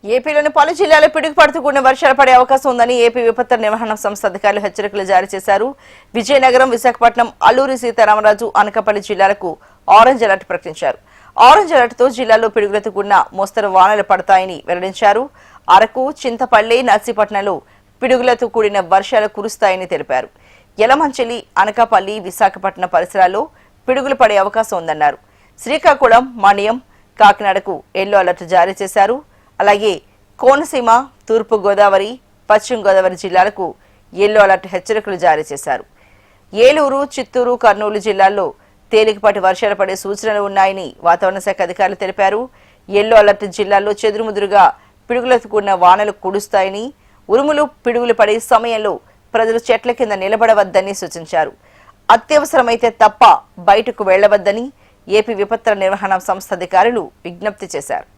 ఏపీలోని పలు జిల్లాల్లో పిడుగుపడుతూ కూడిన వర్షాలు పడే అవకాశం ఉందని ఏపీ విపత్తు నిర్వహణ సంస్థ అధికారులు హెచ్చరికలు జారీ చేశారు. విజయనగరం, విశాఖపట్నం, అల్లూరి సీతారామరాజు, అనకాపల్లి జిల్లాలకు ఆరెంజ్ అలర్ట్ ప్రకటించారు. ఆరెంజ్ అలర్ట్ తో జిల్లాలో పిడుగులతో కూడిన మోస్తరు వానలు పడతాయని వెల్లడించారు. అరకు, చింతపల్లి, నర్సీపట్నంలో పిడుగులతో కూడిన వర్షాలు కురుస్తాయని తెలిపారు. యలమంచిలి, అనకాపల్లి, విశాఖపట్నం పరిసరాల్లో పిడుగులు పడే అవకాశం ఉందన్నారు. శ్రీకాకుళం, మణియం, కాకినాడకు ఎల్లో అలర్ట్ జారీ చేశారు. అలాగే కోనసీమ, తూర్పు గోదావరి, పశ్చిమ గోదావరి జిల్లాలకు ఎల్లో అలర్ట్ హెచ్చరికలు జారీ చేశారు. ఏలూరు, చిత్తూరు, కర్నూలు జిల్లాల్లో తేలికపాటి వర్షాలు పడే సూచనలు ఉన్నాయని వాతావరణ శాఖ అధికారులు తెలిపారు. ఎల్లో అలర్ట్ జిల్లాల్లో చెదురుముదురుగా పిడుగులతో కూడిన వానలు కురుస్తాయని, ఉరుములు, పిడుగులు పడే సమయంలో ప్రజలు చెట్ల కింద నిలబడవద్దని సూచించారు. అత్యవసరమైతే తప్ప బయటకు వెళ్లవద్దని ఏపీ విపత్తుల నిర్వహణ సంస్థ అధికారులు విజ్ఞప్తి చేశారు.